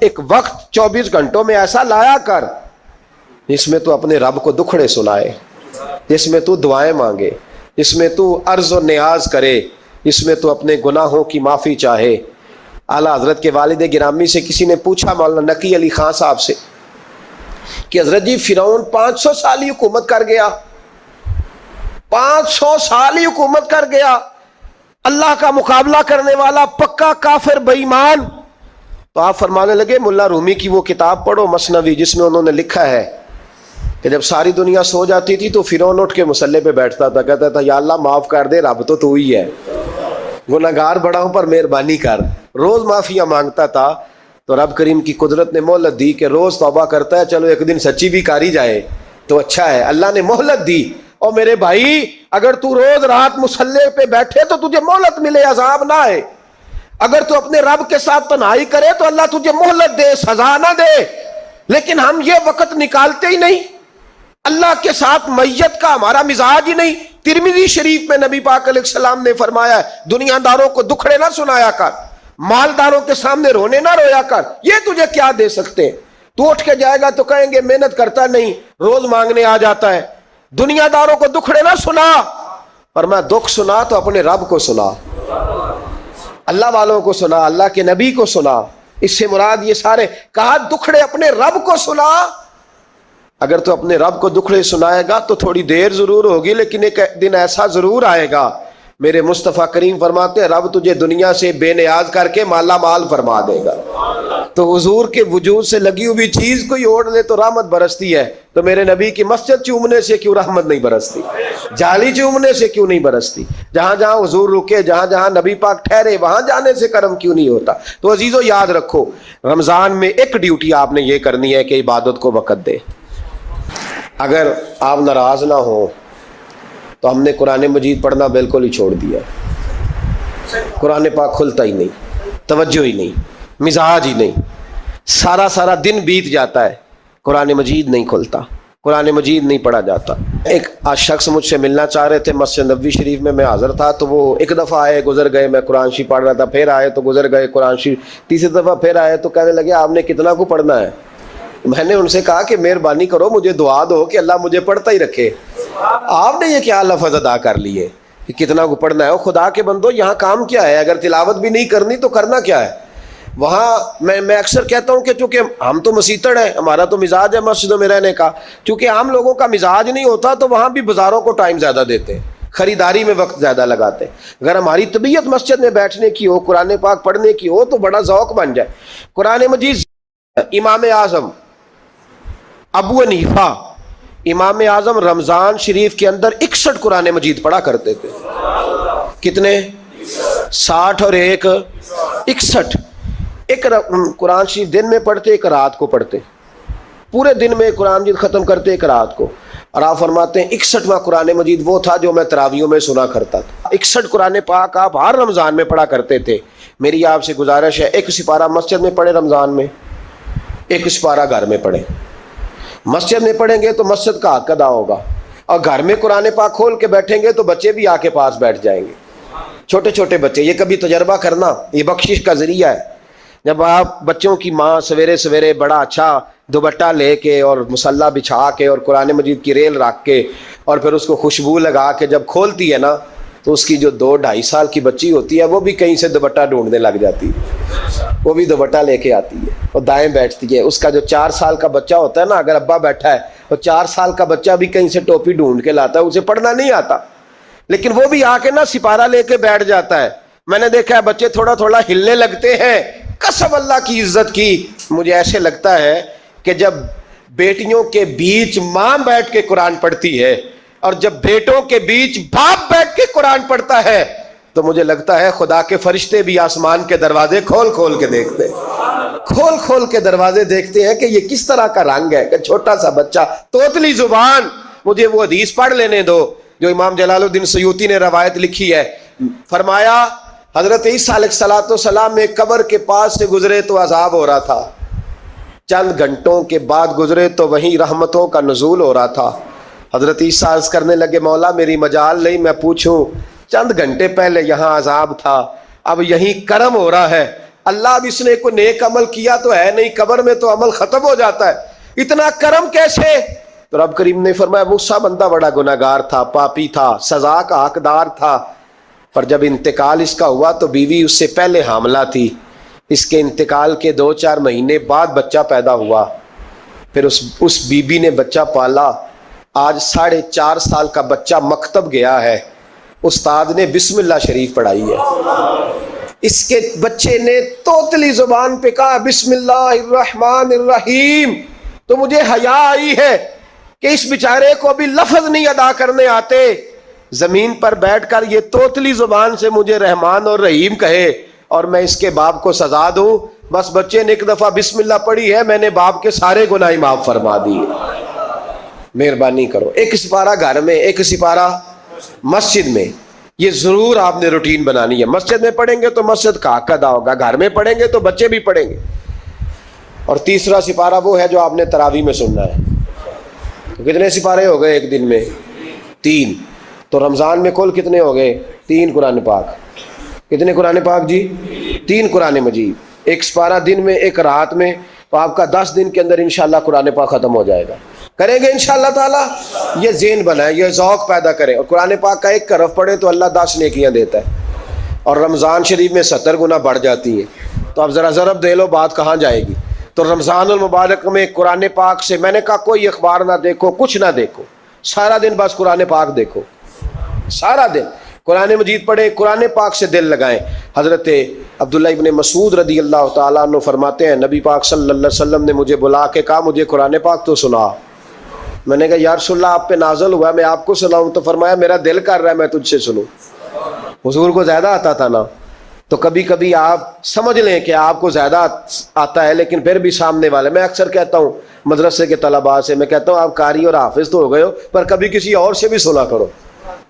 ایک وقت 24 گھنٹوں میں ایسا لایا کر جس میں تو اپنے رب کو دکھڑے سنائے، جس میں تو دعائیں مانگے، جس میں تو عرض و نیاز کرے، جس میں تو اپنے گناہوں کی معافی چاہے۔ اعلیٰ حضرت کے والد گرامی سے کسی نے پوچھا، مولانا نقی علی خان صاحب سے، کہ حضرت جی فرعون 500 سال ہی حکومت کر گیا، 500 سال ہی حکومت کر گیا، اللہ کا مقابلہ کرنے والا پکا کافر بے ایمان۔ تو آپ فرمانے لگے ملا رومی کی وہ کتاب پڑھو مثنوی، جس میں انہوں نے لکھا ہے کہ جب ساری دنیا سو جاتی تھی تو فرعون اٹھ کے مصلے پہ بیٹھتا تھا، کہتا تھا یا اللہ معاف کر دے، رب تو ہی ہے، گناہگار بڑا ہوں پر مہربانی کر، روز معافیاں مانگتا تھا۔ تو رب کریم کی قدرت نے مہلت دی کہ روز توبہ کرتا ہے، چلو ایک دن سچی بھی کاری جائے تو اچھا ہے، اللہ نے مہلت دی۔ اور میرے بھائی اگر تو روز رات مصلے پہ بیٹھے تو تجھے مہلت ملے، عذاب نہ آئے۔ اگر تو اپنے رب کے ساتھ تنہائی کرے تو اللہ تجھے مہلت دے، سزا نہ دے۔ لیکن ہم یہ وقت نکالتے ہی نہیں، اللہ کے ساتھ میت کا ہمارا مزاج ہی نہیں۔ ترمذی شریف میں نبی پاک علیہ السلام نے فرمایا ہے دنیا داروں کو دکھڑے نہ سنایا کر، مالداروں کے سامنے رونے نہ رویا کر، یہ تجھے کیا دے سکتے ہیں؟ تو اٹھ کے جائے گا تو کہیں گے محنت کرتا نہیں، روز مانگنے آ جاتا ہے۔ دنیا داروں کو دکھڑے نہ سنا، فرمایا دکھ سنا تو اپنے رب کو سنا، اللہ والوں کو سنا، اللہ کے نبی کو سنا۔ اس سے مراد یہ سارے کہا دکھڑے اپنے رب کو سنا۔ اگر تو اپنے رب کو دکھڑے سنائے گا تو تھوڑی دیر ضرور ہوگی، لیکن ایک دن ایسا ضرور آئے گا، میرے مصطفیٰ کریم فرماتے ہیں رب تجھے دنیا سے بے نیاز کر کے مالا مال فرما دے گا۔ تو حضور کے وجود سے لگی ہوئی چیز کوئی اوڑھ لے تو رحمت برستی ہے، تو میرے نبی کی مسجد چومنے سے کیوں رحمت نہیں برستی؟ جالی چومنے سے کیوں نہیں برستی؟ جہاں جہاں حضور رکے، جہاں جہاں نبی پاک ٹھہرے، وہاں جانے سے کرم کیوں نہیں ہوتا؟ تو عزیزو یاد رکھو، رمضان میں ایک ڈیوٹی آپ نے یہ کرنی ہے کہ عبادت کو وقت دے۔ اگر آپ ناراض نہ ہو تو ہم نے قرآن مجید پڑھنا بالکل ہی چھوڑ دیا، قرآن پاک کھلتا ہی نہیں، توجہ ہی نہیں، مزاج ہی نہیں، سارا دن بیت جاتا ہے، قرآن مجید نہیں کھلتا، قرآن مجید نہیں پڑھا جاتا۔ ایک شخص مجھ سے ملنا چاہ رہے تھے، مسجد نبوی شریف میں حاضر تھا، تو وہ ایک دفعہ آئے گزر گئے، میں قرآن شریف پڑھ رہا تھا، پھر آئے تو گزر گئے قرآن شریف، تیسری دفعہ پھر آئے تو کہنے لگے آپ نے کتنا کو پڑھنا ہے؟ میں نے ان سے کہا کہ مہربانی کرو مجھے دعا دو کہ اللہ مجھے پڑھتا ہی رکھے۔ آپ نے یہ کیا لفظ ادا کر لیے کہ کتنا کو پڑھنا ہے؟ خدا کے بندو یہاں کام کیا ہے؟ اگر تلاوت بھی نہیں کرنی تو کرنا کیا ہے وہاں؟ میں اکثر کہتا ہوں کہ چونکہ ہم تو مسیتڑ ہیں، ہمارا تو مزاج ہے مسجدوں میں رہنے کا، چونکہ عام لوگوں کا مزاج نہیں ہوتا تو وہاں بھی بازاروں کو ٹائم زیادہ دیتے ہیں، خریداری میں وقت زیادہ لگاتے ہیں۔ اگر ہماری طبیعت مسجد میں بیٹھنے کی ہو، قرآن پاک پڑھنے کی ہو تو بڑا ذوق بن جائے۔ قرآن مجید امام اعظم ابو حنیفہ امام اعظم رمضان شریف کے اندر 61 قرآن مجید پڑھا کرتے تھے۔ کتنے؟ 60 اور ایک 61۔ ایک قرآن شریف دن میں پڑھتے، ایک رات کو پڑھتے، پورے دن میں قرآن مجید ختم کرتے ایک رات کو۔ اور آپ فرماتے ہیں 61واں قرآن مجید وہ تھا جو میں تراویحوں میں سنا کرتا تھا۔ 61 قرآن پاک آپ ہر رمضان میں پڑھا کرتے تھے۔ میری آپ سے گزارش ہے ایک سپارہ مسجد میں پڑھے رمضان میں، ایک سپارہ گھر میں پڑھے۔ مسجد میں پڑھیں گے تو مسجد کا حق ادا ہوگا، اور گھر میں قرآن پاک کھول کے بیٹھیں گے تو بچے بھی آ کے پاس بیٹھ جائیں گے، چھوٹے چھوٹے بچے۔ یہ کبھی تجربہ کرنا، یہ بخشش کا ذریعہ ہے۔ جب آپ بچوں کی ماں سویرے سویرے بڑا اچھا دوپٹہ لے کے اور مصلی بچھا کے اور قرآن مجید کی ریل رکھ کے اور پھر اس کو خوشبو لگا کے جب کھولتی ہے نا، تو اس کی جو 2-2.5 سال کی بچی ہوتی ہے وہ بھی کہیں سے دوپٹہ ڈھونڈنے لگ جاتی ہے، وہ بھی دوپٹہ لے کے آتی ہے اور دائیں بیٹھتی ہے۔ اس کا جو 4 سال کا بچہ ہوتا ہے نا، اگر ابا بیٹھا ہے تو 4 سال کا بچہ بھی کہیں سے ٹوپی ڈھونڈ کے لاتا ہے، اسے پڑھنا نہیں آتا، لیکن وہ بھی آ کے نا سپارہ لے کے بیٹھ جاتا ہے۔ میں نے دیکھا ہے بچے تھوڑا تھوڑا ہلنے لگتے ہیں۔ قسم اللہ کی عزت کی، مجھے ایسے لگتا ہے کہ جب بیٹیوں کے بیچ ماں بیٹھ کے قرآن پڑھتی ہے اور جب بیٹوں کے بیچ باپ بیٹھ کے قرآن پڑھتا ہے تو مجھے لگتا ہے خدا کے فرشتے بھی آسمان کے دروازے کھول کھول کے دیکھتے ہیں، کھول کھول کے دروازے دیکھتے ہیں کہ یہ کس طرح کا رنگ ہے کہ چھوٹا سا بچہ توتلی زبان۔ مجھے وہ حدیث پڑھ لینے دو جو امام جلال الدین سیوطی نے روایت لکھی ہے۔ فرمایا حضرت عیسیٰ علیہ السلام میں قبر کے پاس سے گزرے تو عذاب ہو رہا تھا، چند گھنٹوں کے بعد گزرے تو وہیں رحمتوں کا نزول ہو رہا تھا۔ حضرت عیسیٰ عرض کرنے لگے مولا میری مجال نہیں میں پوچھوں، چند گھنٹے پہلے یہاں عذاب تھا، اب یہیں کرم ہو رہا ہے، اللہ اب اس نے کوئی نیک عمل کیا تو ہے نہیں، قبر میں تو عمل ختم ہو جاتا ہے، اتنا کرم کیسے؟ تو رب کریم نے فرمایا موسیٰ بندہ بڑا گناہگار تھا، پاپی تھا، سزا کا حقدار تھا، پر جب انتقال اس کا ہوا تو بیوی اس سے پہلے حاملہ تھی، اس کے انتقال کے 2-4 مہینے بعد بچہ پیدا ہوا، پھر اس بی بی نے بچہ پالا، آج 4.5 سال کا بچہ مکتب گیا ہے، استاد نے بسم اللہ شریف پڑھائی ہے، اس کے بچے نے توتلی زبان پہ کہا بسم اللہ الرحمن الرحیم، تو مجھے حیا آئی ہے کہ اس بیچارے کو ابھی لفظ نہیں ادا کرنے آتے، زمین پر بیٹھ کر یہ توتلی زبان سے مجھے رحمان اور رحیم کہے اور میں اس کے باپ کو سزا دوں، بس بچے نے ایک دفعہ بسم اللہ پڑھی ہے، میں نے باپ کے سارے گناہ معاف فرما دیے، مہربانی کرو۔ ایک سپارہ گھر میں، ایک سپارہ مسجد میں، یہ ضرور آپ نے روٹین بنانی ہے۔ مسجد میں پڑھیں گے تو مسجد کا حق ادا ہوگا، گھر میں پڑھیں گے تو بچے بھی پڑھیں گے۔ اور تیسرا سپارہ وہ ہے جو آپ نے تراویح میں سننا ہے۔ تو کتنے سپارے ہو گئے ایک دن میں؟ 3۔ تو رمضان میں کل کتنے ہو گئے؟ 3 قرآن پاک۔ کتنے قرآن پاک جی؟ 3 قرآن مجید، ایک سپارہ دن میں، ایک رات میں، تو آپ کا 10 دن کے اندر انشاءاللہ قرآن پاک ختم ہو جائے گا۔ کریں گے انشاءاللہ تعالیٰ؟ یہ ذہن بنائیں، یہ ذوق پیدا کریں، اور قرآن پاک کا ایک حرف پڑھے تو اللہ 10 نیکیاں دیتا ہے، اور رمضان شریف میں 70 گنا بڑھ جاتی ہیں۔ تو اب ذرا ضرب دے لو بات کہاں جائے گی۔ تو رمضان المبارک میں قرآن پاک سے میں نے کہا کوئی اخبار نہ دیکھو، کچھ نہ دیکھو، سارا دن بس قرآن پاک دیکھو، سارا دن قرآن مجید پڑھیں، قرآن پاک سے دل لگائیں۔ حضرت عبداللہ ابن مسعود رضی اللہ تعالیٰ عنہ فرماتے ہیں نبی پاک صلی اللہ علیہ وسلم نے مجھے بلا کے کہا مجھے قرآن پاک تو سنا۔ میں نے کہا یا رسول اللہ آپ پہ نازل ہوا ہے، میں آپ کو سناؤں؟ تو فرمایا میرا دل کر رہا ہے میں تجھ سے سنوں۔ حضور کو زیادہ آتا تھا نا، تو کبھی کبھی آپ سمجھ لیں کہ آپ کو زیادہ آتا ہے، لیکن پھر بھی سامنے والے، میں اکثر کہتا ہوں مدرسے کے طلباء سے، میں کہتا ہوں آپ قاری اور حافظ تو ہو گئے ہو، پر کبھی کسی اور سے بھی سنا کرو،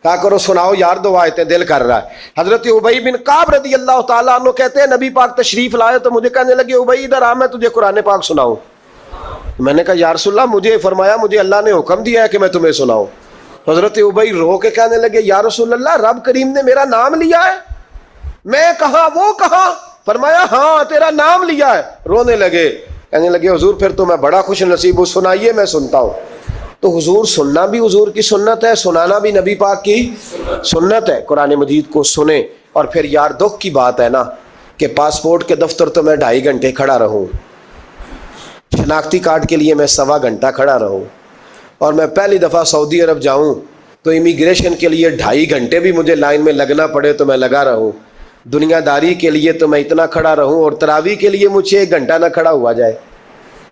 کہا کرو سناؤ یار 2 آیتیں، دل کر رہا ہے۔ حضرت ابی بن کعب رضی اللہ تعالیٰ عنہ کہتے ہیں نبی پاک تشریف لائے تو مجھے کہنے لگے ابی ادھر آ، میں تجھے قرآن پاک سناؤں۔ میں نے کہا یا رسول اللہ مجھے فرمایا مجھے اللہ نے حکم دیا ہے کہ میں تمہیں سناؤں۔ حضرت ابی رو کے کہنے لگے یا رسول اللہ رب کریم نے میرا نام لیا ہے؟ میں کہاں وہ کہاں؟ فرمایا ہاں تیرا نام لیا ہے۔ رونے لگے، کہنے لگے حضور پھر تو میں بڑا خوش نصیب ہوں، سنائیے میں سنتا ہوں۔ تو حضور سننا بھی حضور کی سنت ہے، سنانا بھی نبی پاک کی سنت ہے۔ قرآن مجید کو سنیں، اور پھر یار دکھ کی بات ہے نا کہ پاسپورٹ کے دفتر تو میں 2.5 گھنٹے کھڑا رہوں، شناختی کارڈ کے لیے میں 1.25 گھنٹہ کھڑا رہوں، اور میں پہلی دفعہ سعودی عرب جاؤں تو امیگریشن کے لیے 2.5 گھنٹے بھی مجھے لائن میں لگنا پڑے تو میں لگا رہوں، دنیا داری کے لیے تو میں اتنا کھڑا رہوں، اور تراویح کے لیے مجھے 1 گھنٹہ نہ کھڑا ہوا جائے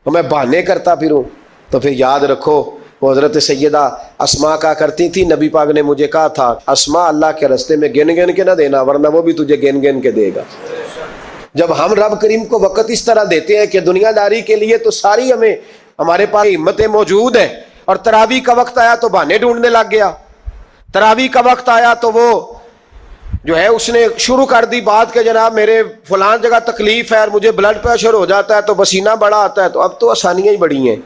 تو میں بہانے کرتا پھروں۔ تو پھر یاد رکھو وہ حضرت سیدہ اسماء کا کرتی تھی، نبی پاک نے مجھے کہا تھا اسماء اللہ کے راستے میں گن گن کے نہ دینا ورنہ وہ بھی تجھے گن گن کے دے گا۔ جب ہم رب کریم کو وقت اس طرح دیتے ہیں کہ دنیا داری کے لیے تو ساری ہمارے پاس ہمتیں موجود ہیں، اور تراویح کا وقت آیا تو بہانے ڈھونڈنے لگ گیا، تراویح کا وقت آیا تو وہ جو ہے اس نے شروع کر دی بات کہ جناب میرے فلان جگہ تکلیف ہے اور مجھے بلڈ پریشر ہو جاتا ہے تو پسینہ بڑا آتا ہے، تو اب تو آسانیاں ہی بڑی ہیں۔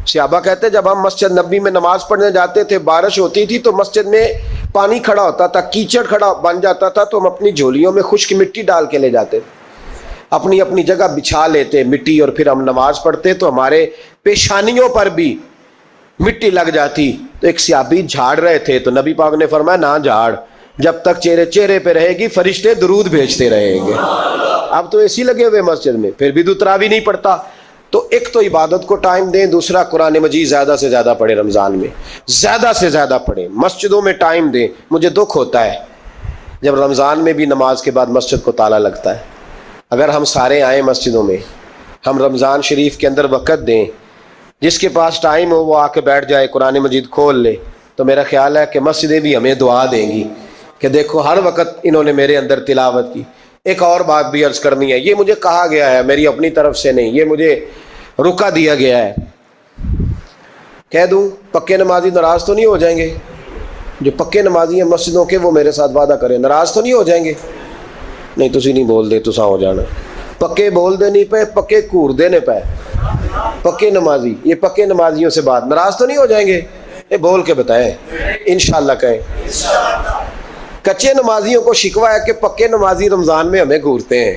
صحابہ کہتے ہیں جب ہم مسجد نبی میں نماز پڑھنے جاتے تھے بارش ہوتی تھی تو مسجد میں پانی کھڑا ہوتا تھا، کیچڑ کھڑا بن جاتا تھا، تو ہم اپنی جھولیوں میں خشک مٹی ڈال کے لے جاتے، اپنی اپنی جگہ بچھا لیتے مٹی، اور پھر ہم نماز پڑھتے تو ہمارے پیشانیوں پر بھی مٹی لگ جاتی۔ تو ایک صحابی جھاڑ رہے تھے تو نبی پاک نے فرمایا نہ جھاڑ، جب تک چہرے پہ رہے گی فرشتے درود بھیجتے رہیں گے۔ اب تو اسی لگے ہوئے مسجد میں، پھر بھی تو تراویح نہیں پڑھتا۔ تو ایک تو عبادت کو ٹائم دیں، دوسرا قرآن مجید زیادہ سے زیادہ پڑھیں، رمضان میں زیادہ سے زیادہ پڑھیں، مسجدوں میں ٹائم دیں۔ مجھے دکھ ہوتا ہے جب رمضان میں بھی نماز کے بعد مسجد کو تالا لگتا ہے۔ اگر ہم سارے آئیں مسجدوں میں، ہم رمضان شریف کے اندر وقت دیں، جس کے پاس ٹائم ہو وہ آ کے بیٹھ جائے قرآن مجید کھول لے، تو میرا خیال ہے کہ مسجدیں بھی ہمیں دعا دیں گی کہ دیکھو ہر وقت انہوں نے میرے اندر تلاوت کی۔ ایک اور بات بھی عرض کرنی ہے، یہ مجھے کہا گیا ہے، میری اپنی طرف سے نہیں، یہ مجھے رکا دیا گیا ہے، کہہ دوں پکے نمازی ناراض تو نہیں ہو جائیں گے؟ جو پکے نمازی ہیں مسجدوں کے وہ میرے ساتھ وعدہ کریں ناراض تو نہیں ہو جائیں گے؟ نہیں تسی نہیں بول دے تسا ہو جانا، پکے بول دے نہیں پے، پکے کور دے نے پے، پکے نمازی، یہ پکے نمازیوں سے بات، ناراض تو نہیں ہو جائیں گے؟ یہ بول کے بتائیں، انشاءاللہ کہیں۔ کچے نمازیوں کو شکوہ ہے کہ پکے نمازی رمضان میں ہمیں گھورتے ہیں،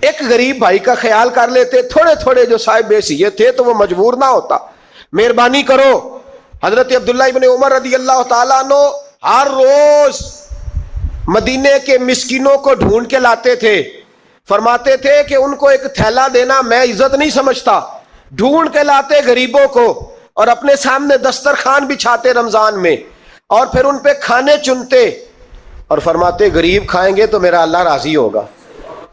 ایک غریب بھائی کا خیال کر لیتے, تھوڑے تھوڑے جو صاحب حیثیت تھے تو وہ مجبور نہ ہوتا. مہربانی کرو. حضرت عبداللہ ابن عمر رضی اللہ تعالیٰ عنہ ہر روز مدینے کے مسکینوں کو ڈھونڈ کے لاتے تھے. فرماتے تھے کہ ان کو ایک تھیلا دینا میں عزت نہیں سمجھتا. ڈھونڈ کے لاتے غریبوں کو اور اپنے سامنے دسترخوان بچھاتے رمضان میں, اور پھر ان پہ کھانے چنتے اور فرماتے غریب کھائیں گے تو میرا اللہ راضی ہوگا.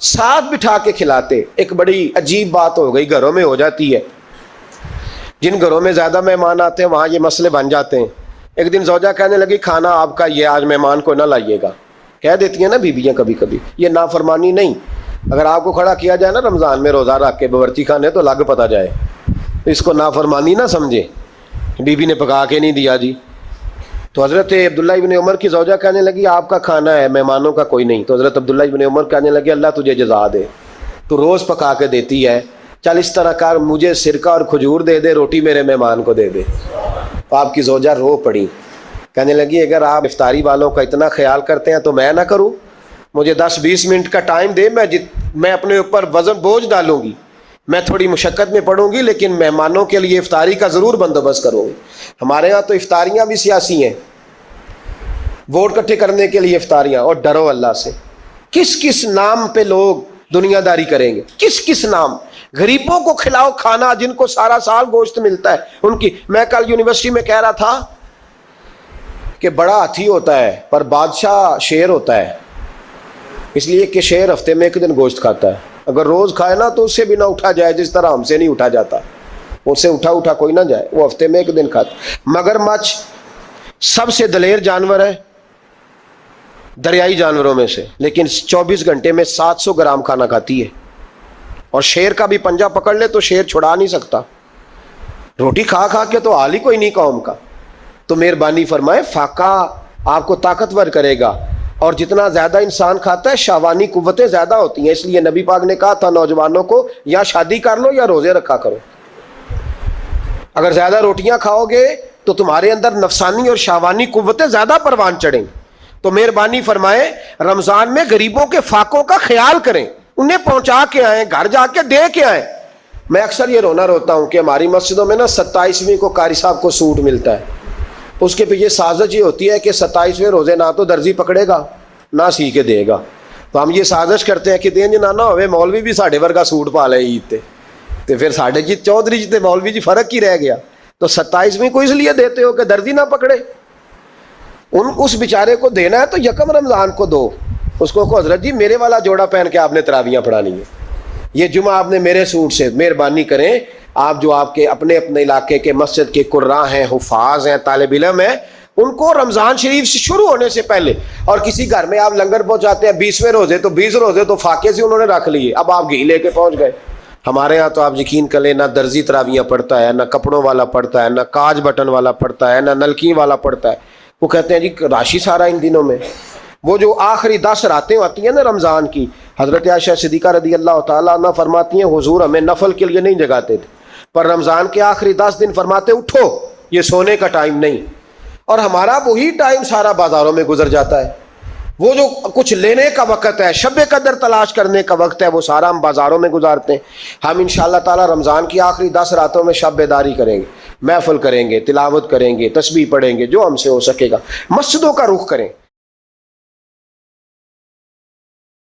ساتھ بٹھا کے کھلاتے. ایک بڑی عجیب بات ہو گئی, گھروں میں ہو جاتی ہے. جن گھروں میں زیادہ مہمان آتے ہیں وہاں یہ مسئلے بن جاتے ہیں. ایک دن زوجہ کہنے لگی کھانا آپ کا یہ آج مہمان کو نہ لائیے گا. کہہ دیتی ہیں نا بیویاں کبھی کبھی, یہ نافرمانی نہیں. اگر آپ کو کھڑا کیا جائے نا رمضان میں روزہ رکھ کے باورچی خانے تو لگ پتہ جائے, اس کو نافرمانی نہ سمجھے. بیوی نے پکا کے نہیں دیا جی. تو حضرت عبداللہ ابن عمر کی زوجہ کہنے لگی آپ کا کھانا ہے, مہمانوں کا کوئی نہیں. تو حضرت عبداللہ ابن عمر کہنے لگے اللہ تجھے جزا دے, تو روز پکا کے دیتی ہے, چل اس طرح کر مجھے سرکہ اور کھجور دے دے, روٹی میرے مہمان کو دے دے. تو آپ کی زوجہ رو پڑی, کہنے لگی اگر آپ افطاری والوں کا اتنا خیال کرتے ہیں تو میں نہ کروں. مجھے 10-20 منٹ کا ٹائم دے, میں اپنے اوپر وزن بوجھ ڈالوں گی, میں تھوڑی مشقت میں پڑوں گی, لیکن مہمانوں کے لیے افطاری کا ضرور بندوبست کروں گی. ہمارے ہاں تو افطاریاں بھی سیاسی ہیں, ووٹ اکٹھے کرنے کے لیے افطاریاں. اور ڈرو اللہ سے. کس کس نام پہ لوگ دنیا داری کریں گے, کس کس نام. غریبوں کو کھلاؤ کھانا جن کو سارا سال گوشت ملتا ہے ان کی. میں کل یونیورسٹی میں کہہ رہا تھا کہ بڑا ہاتھی ہوتا ہے پر بادشاہ شیر ہوتا ہے, اس لیے کہ شیر ہفتے میں ایک دن گوشت کھاتا ہے. اگر روز کھائے نا تو اس سے بھی نہ اٹھا جائے, جس طرح ہم سے نہیں اٹھا جاتا, اس سے اٹھا کوئی نہ جائے. وہ ہفتے میں ایک دن کھاتا. مگرمچھ سب سے دلیر جانور ہے دریائی جانوروں میں سے, لیکن 24 گھنٹے میں 700 گرام کھانا کھاتی ہے. اور شیر کا بھی پنجہ پکڑ لے تو شیر چھڑا نہیں سکتا. روٹی کھا کھا کے تو حال ہی کوئی نہیں قوم کا. تو مہربانی فرمائے, فاقہ آپ کو طاقتور کرے گا, اور جتنا زیادہ انسان کھاتا ہے شہوانی قوتیں زیادہ ہوتی ہیں. اس لیے نبی پاک نے کہا تھا نوجوانوں کو یا شادی کر لو یا روزے رکھا کرو. اگر زیادہ روٹیاں کھاؤ گے تو تمہارے اندر نفسانی اور شہوانی قوتیں زیادہ پروان چڑھیں. تو مہربانی فرمائے رمضان میں غریبوں کے فاقوں کا خیال کریں, انہیں پہنچا کے آئیں, گھر جا کے دے کے آئیں. میں اکثر یہ روتا ہوں کہ ہماری مسجدوں میں نا 27ویں کو قاری صاحب کو سوٹ ملتا ہے. اس کے پیچھے سازش یہ ہوتی ہے کہ 27ویں روزے نہ تو درزی پکڑے گا نہ سی کے دے گا. تو ہم یہ سازش کرتے ہیں کہ دین جی نہ ہوئے مولوی بھی ساڑھے ورگا سوٹ پا لے عید تے, تو پھر ساڑھے جی چودھری جی تے مولوی جی فرق ہی رہ گیا. تو 27ویں کو اس لیے دیتے ہو کہ درزی نہ پکڑے. اس بیچارے کو دینا ہے تو یکم رمضان کو دو. اس کو حضرت جی میرے والا جوڑا پہن کے آپ نے تراویاں پڑھانی ہے, یہ جمعہ آپ نے میرے سوٹ سے. مہربانی کریں آپ جو آپ کے اپنے علاقے کے مسجد کے قراء ہیں, حفاظ ہیں, طالب علم ہیں, ان کو رمضان شریف سے شروع ہونے سے پہلے, اور کسی گھر میں آپ لنگر پہنچاتے ہیں 20ویں روزے تو 20 روزے تو فاقے سے انہوں نے رکھ لیے, اب آپ گھی لے کے پہنچ گئے. ہمارے ہاں تو آپ یقین کر لیں نہ درزی تراویاں پڑھتا ہے, نہ کپڑوں والا پڑھتا ہے, نہ کاج بٹن والا پڑھتا ہے, نہ نلکی والا پڑھتا ہے. وہ کہتے ہیں جی راشی سارا ان دنوں میں. وہ جو آخری 10 راتیں ہوتی ہیں نا رمضان کی, حضرت عائشہ صدیقہ رضی اللہ تعالیٰ عنہ فرماتی ہیں حضور ہمیں نفل کے لیے نہیں جگاتے تھے, پر رمضان کے آخری 10 دن فرماتے اٹھو یہ سونے کا ٹائم نہیں. اور ہمارا وہی ٹائم سارا بازاروں میں گزر جاتا ہے. وہ جو کچھ لینے کا وقت ہے, شب قدر تلاش کرنے کا وقت ہے, وہ سارا ہم بازاروں میں گزارتے ہیں. ہم انشاءاللہ تعالی رمضان کی آخری 10 راتوں میں شب بیداری کریں گے, محفل کریں گے, تلاوت کریں گے, تسبیح پڑھیں گے, جو ہم سے ہو سکے گا. مسجدوں کا رخ کریں.